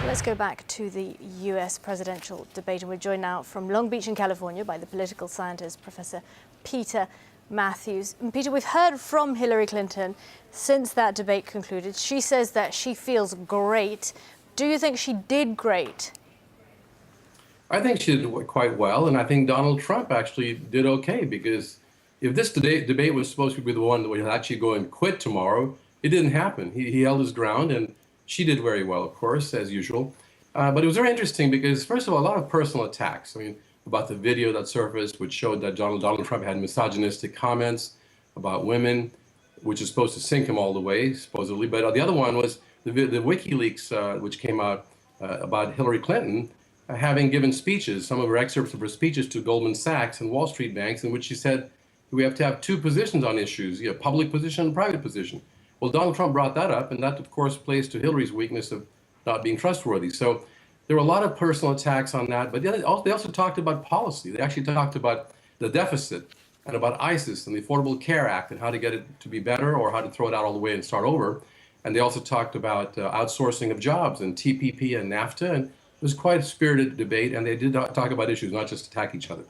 Let's go back to the US presidential debate, and we're joined now from Long Beach in California by the political scientist Professor Peter Mathews. And Peter, we've heard from Hillary Clinton since that debate concluded. She says that she feels great. Do you think she did great? I think she did quite well, and I think Donald Trump actually did okay, because if this debate was supposed to be the one that would actually go and quit tomorrow, it didn't happen. He held his ground, and she did very well, of course, as usual. But it was very interesting because, first of all, a lot of personal attacks. I mean, about the video that surfaced, which showed that Donald Trump had misogynistic comments about women, which is supposed to sink him all the way, supposedly. But the other one was the WikiLeaks, which came out about Hillary Clinton having given speeches, some of her excerpts of her speeches to Goldman Sachs and Wall Street banks, in which she said we have to have two positions on issues, public position and private position. Well, Donald Trump brought that up, and that, of course, plays to Hillary's weakness of not being trustworthy. So there were a lot of personal attacks on that, but they also talked about policy. They actually talked about the deficit and about ISIS and the Affordable Care Act and how to get it to be better or how to throw it out all the way and start over. And they also talked about outsourcing of jobs and TPP and NAFTA, and it was quite a spirited debate, and they did talk about issues, not just attack each other.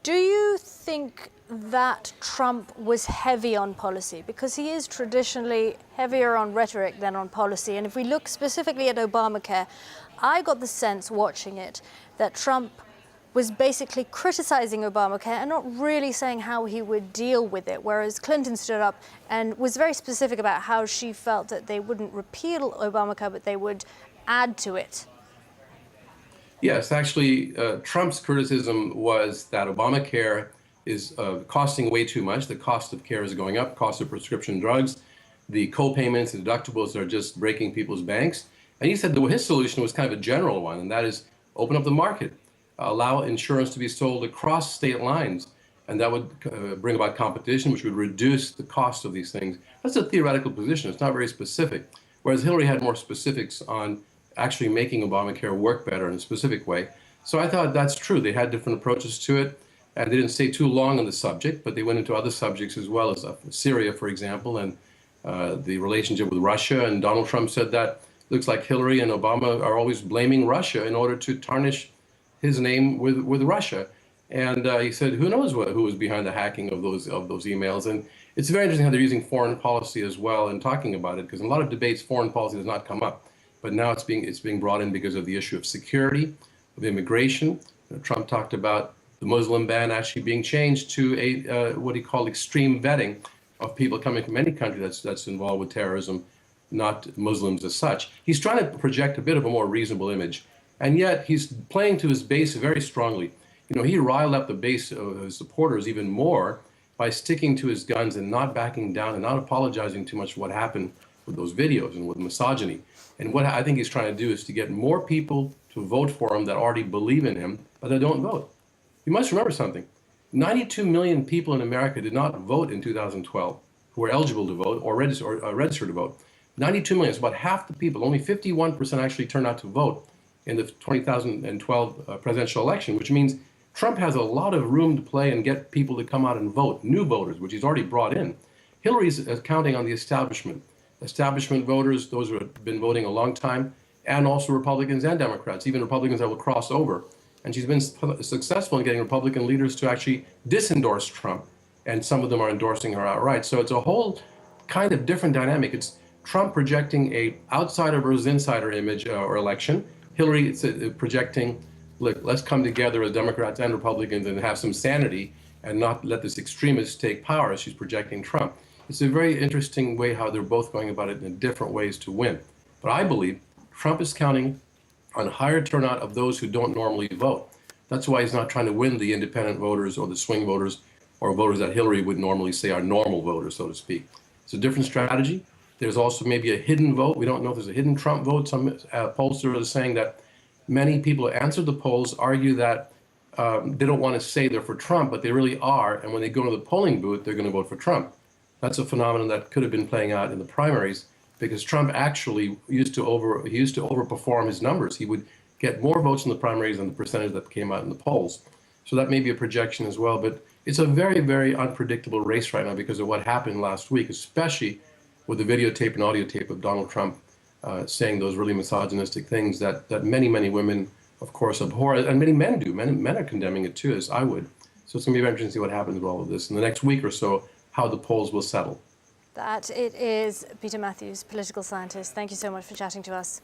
Do you think that Trump was heavy on policy? Because he is traditionally heavier on rhetoric than on policy. And if we look specifically at Obamacare, I got the sense watching it that Trump was basically criticizing Obamacare and not really saying how he would deal with it, whereas Clinton stood up and was very specific about how she felt that they wouldn't repeal Obamacare, but they would add to it. Yes, actually, Trump's criticism was that Obamacare is costing way too much. The cost of care is going up, cost of prescription drugs. The co-payments and deductibles are just breaking people's banks. And he said that his solution was kind of a general one, and that is open up the market, allow insurance to be sold across state lines, and that would bring about competition, which would reduce the cost of these things. That's a theoretical position. It's not very specific, whereas Hillary had more specifics on actually making Obamacare work better in a specific way. So I thought that's true. They had different approaches to it, and they didn't stay too long on the subject, but they went into other subjects as well, as Syria, for example, and the relationship with Russia. And Donald Trump said that looks like Hillary and Obama are always blaming Russia in order to tarnish his name with Russia. And he said, who knows who was behind the hacking of those emails. And it's very interesting how they're using foreign policy as well and talking about it, because in a lot of debates, foreign policy does not come up. But now it's being brought in because of the issue of security, of immigration. Trump talked about the Muslim ban actually being changed to a what he called extreme vetting of people coming from any country that's involved with terrorism, not Muslims as such. He's trying to project a bit of a more reasonable image, and yet he's playing to his base very strongly. You know, he riled up the base of his supporters even more by sticking to his guns and not backing down and not apologizing too much for what happened with those videos and with misogyny. And what I think he's trying to do is to get more people to vote for him that already believe in him, but that don't vote. You must remember something. 92 million people in America did not vote in 2012 who were eligible to vote or register to vote. 92 million, it's about half the people. Only 51% actually turned out to vote in the 2012 presidential election, which means Trump has a lot of room to play and get people to come out and vote, new voters, which he's already brought in. Hillary's counting on the establishment voters, those who have been voting a long time, and also Republicans and Democrats, even Republicans that will cross over. And she's been successful in getting Republican leaders to actually disendorse Trump, and some of them are endorsing her outright. So it's a whole kind of different dynamic. It's Trump projecting a outsider versus insider image or election. Hillary projecting, look, let's come together as Democrats and Republicans and have some sanity and not let this extremist take power as she's projecting Trump. It's a very interesting way how they're both going about it in different ways to win. But I believe Trump is counting on higher turnout of those who don't normally vote. That's why he's not trying to win the independent voters or the swing voters or voters that Hillary would normally say are normal voters, so to speak. It's a different strategy. There's also maybe a hidden vote. We don't know if there's a hidden Trump vote. Some pollsters are saying that many people who answered the polls argue that they don't want to say they're for Trump, but they really are. And when they go to the polling booth, they're going to vote for Trump. That's a phenomenon that could have been playing out in the primaries, because Trump actually used to overperform his numbers. He would get more votes in the primaries than the percentage that came out in the polls. So that may be a projection as well. But it's a very, very unpredictable race right now because of what happened last week, especially with the videotape and audio tape of Donald Trump saying those really misogynistic things that many women, of course, abhor, and many men do. Men are condemning it too, as I would. So it's going to be very interesting to see what happens with all of this in the next week or so, how the polls will settle. That it is Peter Mathews, political scientist. Thank you so much for chatting to us.